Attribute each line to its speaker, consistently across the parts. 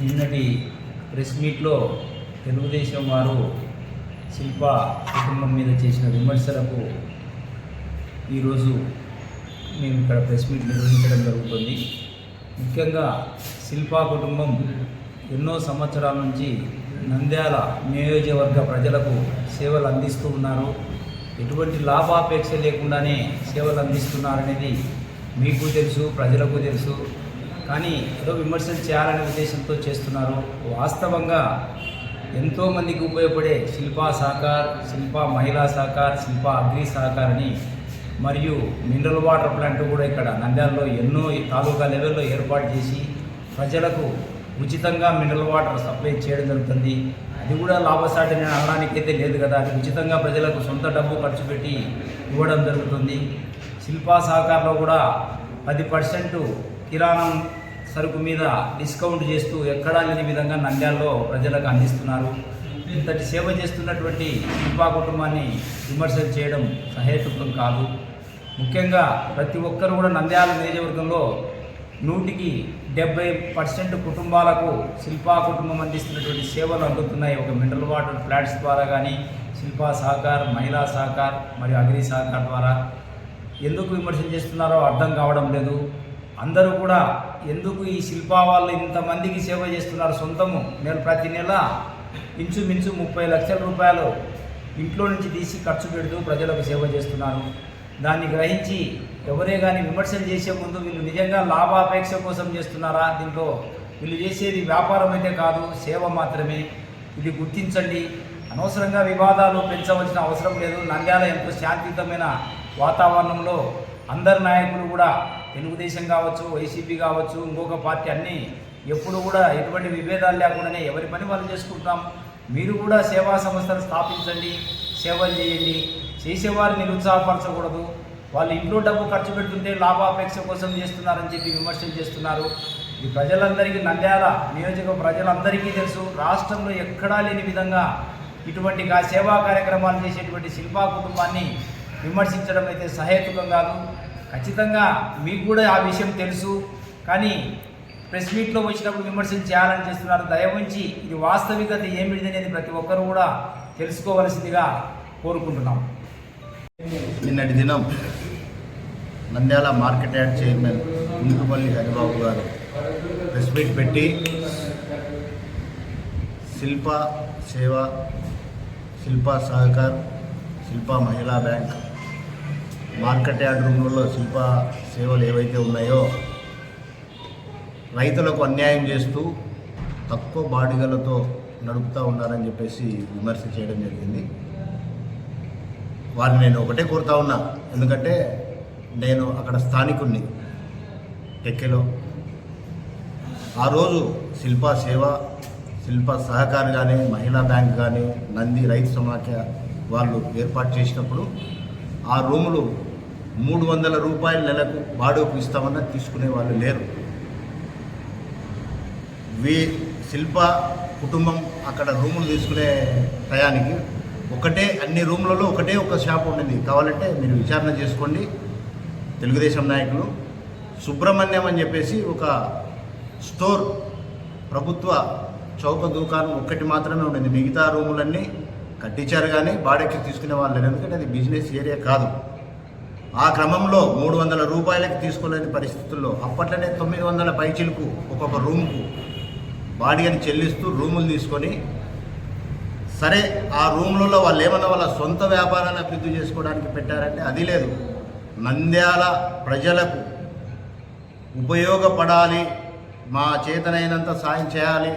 Speaker 1: నిన్నటి ప్రెస్ మీట్లో తెలుగుదేశం వారు శిల్పా కుటుంబం మీద చేసిన విమర్శలకు ఈరోజు మేము ఇక్కడ ప్రెస్ మీట్ నిర్వహించడం జరుగుతుంది. ముఖ్యంగా శిల్పా కుటుంబం ఎన్నో సంవత్సరాల నుంచి నంద్యాల నియోజకవర్గ ప్రజలకు సేవలు అందిస్తూ ఉన్నారు. ఎటువంటి లాభాపేక్ష లేకుండానే సేవలు అందిస్తున్నారనేది మీకు తెలుసు, ప్రజలకు తెలుసు. కానీ ఏదో విమర్శలు చేయాలనే ఉద్దేశంతో చేస్తున్నారు. వాస్తవంగా ఎంతోమందికి ఉపయోగపడే శిల్పా సహకార్, శిల్పా మహిళా సహకార్, శిల్పా అగ్రి సహకార్ అని మరియు మినరల్ వాటర్ ప్లాంట్ కూడా ఇక్కడ నంద్యాలలో ఎన్నో తాలూకా లెవెల్లో ఏర్పాటు చేసి ప్రజలకు ఉచితంగా మినరల్ వాటర్ సప్లై చేయడం జరుగుతుంది. అది కూడా లాభసాటి అనడానికైతే లేదు కదా, అది ఉచితంగా ప్రజలకు సొంత డబ్బు ఖర్చు పెట్టి ఇవ్వడం జరుగుతుంది. శిల్పా సహకార్లో కూడా 10% కిరాణం సరుకు మీద డిస్కౌంట్ చేస్తూ ఎక్కడా లేని విధంగా నంద్యాలలో ప్రజలకు అందిస్తున్నారు. ఇంతటి సేవ చేస్తున్నటువంటి శిల్పా కుటుంబాన్ని విమర్శలు చేయడం సహేతుకం కాదు. ముఖ్యంగా ప్రతి ఒక్కరు కూడా నంద్యాల నియోజకవర్గంలో 170% కుటుంబాలకు శిల్పా కుటుంబం అందిస్తున్నటువంటి సేవలు అందుతున్నాయి. ఒక మినరల్ వాటర్ ప్లాంట్స్ ద్వారా కానీ, శిల్పా సహకార్, మహిళా సహకార్ మరియు అగ్రి సహకార్ ద్వారా. ఎందుకు విమర్శలు చేస్తున్నారో అర్థం కావడం లేదు. అందరూ కూడా ఎందుకు ఈ శిల్పా వాళ్ళు ఇంతమందికి సేవ చేస్తున్నారు, సొంతము నేను ప్రతి నెల ఇంచుమించు 30 లక్షల రూపాయలు ఇంట్లో నుంచి తీసి ఖర్చు పెడుతూ ప్రజలకు సేవ చేస్తున్నారు. దాన్ని గ్రహించి ఎవరే కానీ విమర్శలు చేసే ముందు వీళ్ళు నిజంగా లాభాపేక్ష కోసం చేస్తున్నారా, దీంట్లో వీళ్ళు చేసేది వ్యాపారం అయితే కాదు, సేవ మాత్రమే. ఇది గుర్తించండి. అనవసరంగా వివాదాలు పెంచవలసిన అవసరం లేదు. నంద్యాల ఎంతో శాంతియుతమైన వాతావరణంలో అందరు నాయకులు కూడా తెలుగుదేశం కావచ్చు, వైసీపీ కావచ్చు, ఇంకొక పార్టీ అన్నీ ఎప్పుడు కూడా ఎటువంటి విభేదాలు లేకుండానే ఎవరి పని వాళ్ళు చేసుకుంటాం. మీరు కూడా సేవా సంస్థలు స్థాపించండి, సేవలు చేయండి. చేసేవారిని నిరుత్సాహపరచకూడదు. వాళ్ళు ఇంట్లో డబ్బు ఖర్చు పెడుతుంటే లాభాపేక్ష కోసం చేస్తున్నారని చెప్పి విమర్శలు చేస్తున్నారు. ఇది ప్రజలందరికీ, నంద్యాల నియోజక ప్రజలందరికీ తెలుసు. రాష్ట్రంలో ఎక్కడా లేని విధంగా ఇటువంటి సేవా కార్యక్రమాలు చేసేటువంటి శిల్పా కుటుంబాన్ని విమర్శించడం అయితే సహేతుకం కాదు. ఖచ్చితంగా మీకు కూడా ఆ విషయం తెలుసు, కానీ ప్రెస్ మీట్లో వచ్చినప్పుడు విమర్శలు చేయాలని చేస్తున్నారు. దయవుంచి ఇది వాస్తవికత ఏమిటి అనేది ప్రతి ఒక్కరు కూడా తెలుసుకోవలసిందిగా కోరుకుంటున్నాం.
Speaker 2: నిన్నటి దినం Nandyal market yard chairman Guntupalli Haribabu గారు ప్రెస్ మీట్ పెట్టి శిల్పా సేవ, శిల్పా సహకార్, శిల్పా మహిళా బ్యాంక్, మార్కెట్ యార్డ్ రూమ్లలో శిల్పా సేవలు ఏవైతే ఉన్నాయో రైతులకు అన్యాయం చేస్తూ తక్కువ బాడిగలతో నడుపుతూ ఉన్నారని చెప్పేసి విమర్శ చేయడం జరిగింది. వారిని నేను ఒకటే కోరుతా ఉన్నా, ఎందుకంటే నేను అక్కడ స్థానికుడిని టెక్కెలో. ఆ రోజు శిల్పా సేవ, శిల్పా సహకార్ కానీ, మహిళా బ్యాంక్ కానీ, నంది రైతు సమాఖ్య వాళ్ళు ఏర్పాటు చేసినప్పుడు ఆ రూములు 300 రూపాయల నెలకు బాడుగకు ఇస్తామన్నా తీసుకునే వాళ్ళు లేరు. శిల్పా కుటుంబం అక్కడ రూములు తీసుకునే టయానికి అన్ని రూములలో ఒక షాప్ ఉండింది. కావాలంటే మీరు విచారణ చేసుకోండి. తెలుగుదేశం నాయకులు సుబ్రహ్మణ్యం అని చెప్పేసి ఒక స్టోర్, ప్రభుత్వ చౌక దుకాణం ఒక్కటి మాత్రమే ఉండింది. మిగతా రూములన్నీ కట్టించారు కానీ బాడెక్కి తీసుకునే వాళ్ళు లేరు, ఎందుకంటే అది బిజినెస్ ఏరియా కాదు. ఆ క్రమంలో 300 రూపాయలకి తీసుకోలేని పరిస్థితుల్లో అప్పట్లోనే 900 పైచిలకు ఒక్కొక్క రూముకు బాడిగని చెల్లిస్తూ రూములు తీసుకొని, సరే ఆ రూములలో వాళ్ళు ఏమన్నా వాళ్ళ సొంత వ్యాపారాన్ని అభివృద్ధి చేసుకోవడానికి పెట్టారంటే అది లేదు. నంద్యాల ప్రజలకు ఉపయోగపడాలి, మా చేతనైనంత సాయం చేయాలి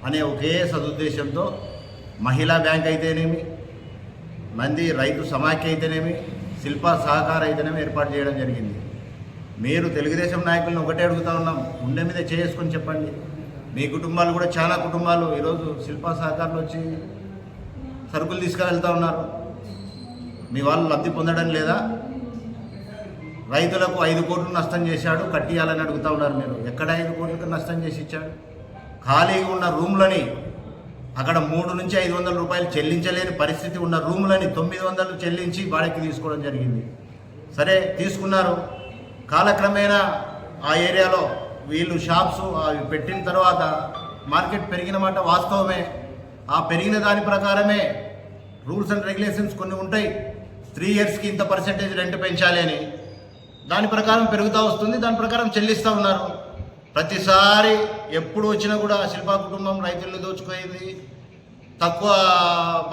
Speaker 2: అనే ఒకే సదుద్దేశంతో మహిళా బ్యాంక్ అయితేనేమి, నంది రైతు సమాఖ్య అయితేనేమి, శిల్పా సహకార అయితేనేమి ఏర్పాటు చేయడం జరిగింది. మీరు తెలుగుదేశం నాయకులను ఒకటే అడుగుతా ఉన్నాం, గుండె మీద చేసుకొని చెప్పండి. మీ కుటుంబాలు కూడా చాలా కుటుంబాలు ఈరోజు శిల్పా సహకారంలో వచ్చి సరుకులు తీసుకువెళ్తూ ఉన్నారు. మీ వాళ్ళు లబ్ధి పొందడం లేదా? రైతులకు 5 కోట్లు నష్టం చేశాడు, కట్టియాలని అడుగుతూ ఉన్నారు. మీరు ఎక్కడ 5 కోట్లకు నష్టం చేసి ఇచ్చాడు? ఖాళీగా ఉన్న రూమ్లని అక్కడ 300 నుంచి 500 రూపాయలు చెల్లించలేని పరిస్థితి ఉన్న రూములని 900 చెల్లించి బాడెక్కి తీసుకోవడం జరిగింది. సరే తీసుకున్నారు. కాలక్రమేణా ఆ ఏరియాలో వీళ్ళు షాప్స్ అవి పెట్టిన తర్వాత మార్కెట్ పెరిగిన మాట వాస్తవమే. ఆ పెరిగిన దాని ప్రకారమే రూల్స్ అండ్ రెగ్యులేషన్స్ కొన్ని ఉంటాయి. 3 ఇయర్స్కి ఇంత పర్సెంటేజ్ రెంట్ పెంచాలి అని, దాని ప్రకారం పెరుగుతూ వస్తుంది, దాని ప్రకారం చెల్లిస్తూ ఉన్నారు. ప్రతిసారి ఎప్పుడు వచ్చినా కూడా శిల్పా కుటుంబం రైతులను దోచుకోయింది, తక్కువ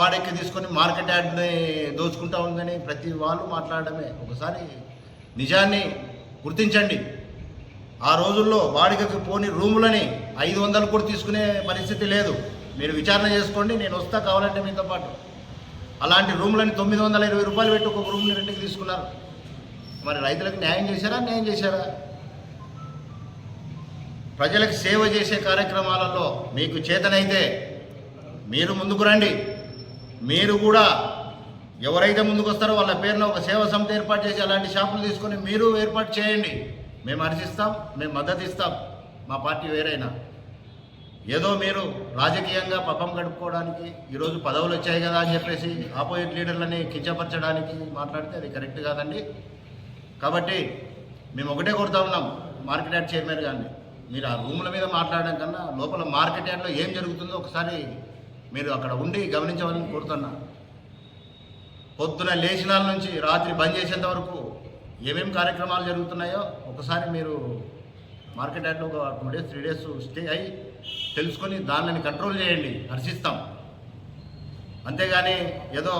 Speaker 2: బాడెక్కి తీసుకొని మార్కెట్ యార్డ్ని దోచుకుంటూ ఉందని ప్రతి వాళ్ళు మాట్లాడడమే. ఒకసారి నిజాన్ని గుర్తించండి. ఆ రోజుల్లో బాడిగకి పోని రూములని 500 కూడా తీసుకునే పరిస్థితి లేదు. మీరు విచారణ చేసుకోండి, నేను వస్తా కావాలంటే మీతో పాటు. అలాంటి రూములని 920 రూపాయలు పెట్టి ఒక రూమ్ని రెంట్కి తీసుకున్నారు. మరి రైతులకు న్యాయం చేశారా? న్యాయం చేశారా? ప్రజలకు సేవ చేసే కార్యక్రమాలలో మీకు చేతనైతే మీరు ముందుకు రండి. మీరు కూడా ఎవరైతే ముందుకు వస్తారో వాళ్ళ పేరున ఒక సేవా సంస్థ ఏర్పాటు చేసి అలాంటి షాపులు తీసుకొని మీరు ఏర్పాటు చేయండి. మేము హర్షిస్తాం, మేము మద్దతు ఇస్తాం. మా పార్టీ వేరైనా ఏదో మీరు రాజకీయంగా పబ్బం గడుపుకోవడానికి ఈరోజు పదవులు వచ్చాయి కదా అని చెప్పేసి ఆపోజిట్ లీడర్లని కించపరచడానికి మాట్లాడితే అది కరెక్ట్ కాదండి. కాబట్టి మేము ఒకటే కోరుతా ఉన్నాం మార్కెట్ యార్డ్ చైర్మన్ గారిని, మీరు ఆ రూముల మీద మాట్లాడడం కన్నా లోపల మార్కెట్ యార్డ్లో ఏం జరుగుతుందో ఒకసారి మీరు అక్కడ ఉండి గమనించవాలని కోరుతున్నా. పొద్దున లేచినాల నుంచి రాత్రి బంద్ చేసేంత వరకు ఏమేమి కార్యక్రమాలు జరుగుతున్నాయో ఒకసారి మీరు మార్కెట్ యార్డ్లో ఒక 2 days 3 days స్టే అయ్యి తెలుసుకొని దానిని కంట్రోల్ చేయండి, హర్షిస్తాం. అంతేగాని ఏదో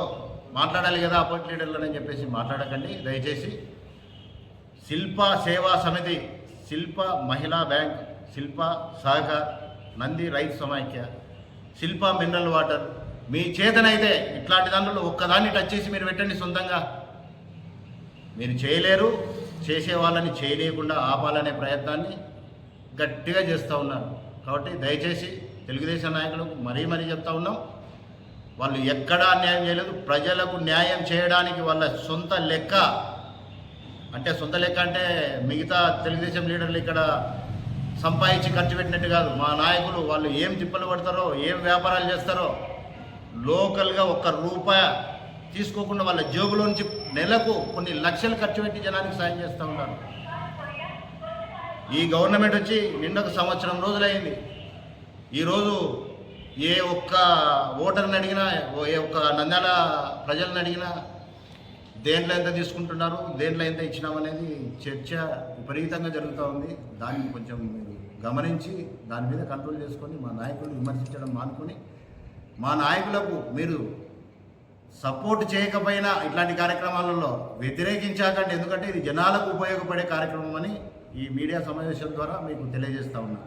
Speaker 2: మాట్లాడాలి కదా అపోజిట్ లీడర్లని చెప్పేసి మాట్లాడకండి దయచేసి. శిల్ప సేవా సమితి, శిల్ప మహిళా బ్యాంక్, శిల్ప సహకార్, నంది రైతు సమాఖ్య, శిల్ప మినరల్ వాటర్, మీ చేతనైతే ఇట్లాంటి దాంట్లో ఒక్కదాన్ని టచ్ చేసి మీరు పెట్టండి. సొంతంగా మీరు చేయలేరు, చేసే వాళ్ళని చేయలేకుండా ఆపాలనే ప్రయత్నాన్ని గట్టిగా చేస్తూ ఉన్నారు. కాబట్టి దయచేసి తెలుగుదేశం నాయకులకు మరీ చెప్తా ఉన్నాం, వాళ్ళు ఎక్కడా అన్యాయం చేయలేదు. ప్రజలకు న్యాయం చేయడానికి వాళ్ళ సొంత లెక్క అంటే మిగతా తెలుగుదేశం లీడర్లు ఇక్కడ సంపాదించి ఖర్చు పెట్టినట్టు కాదు. మా నాయకులు వాళ్ళు ఏం తిప్పలు పడతారో, ఏం వ్యాపారాలు చేస్తారో లోకల్గా 1 రూపాయి తీసుకోకుండా వాళ్ళ జేబులో నుంచి నెలకు కొన్ని లక్షలు ఖర్చు పెట్టి జనానికి సాయం చేస్తూ ఉన్నారు. ఈ గవర్నమెంట్ వచ్చి నిండొక 1 సంవత్సరం రోజులైంది. ఈరోజు ఏ ఒక్క ఓటర్ని అడిగినా, ఏ ఒక్క నంద్యాల ప్రజలను అడిగినా దేంట్లో ఎంత తీసుకుంటున్నారు, దేంట్లో ఎంత ఇచ్చినామనేది చర్చ విపరీతంగా జరుగుతూ ఉంది. దాన్ని కొంచెం మీరు గమనించి దాని మీద కంట్రోల్ చేసుకొని మా నాయకులు విమర్శించడం మానుకొని మా నాయకులకు మీరు సపోర్ట్ చేయకపోయినా ఇట్లాంటి కార్యక్రమాలలో వ్యతిరేకించాకండి. ఎందుకంటే ఇది జనాలకు ఉపయోగపడే కార్యక్రమం అని ఈ మీడియా సమావేశం ద్వారా మీకు తెలియజేస్తా ఉన్నా.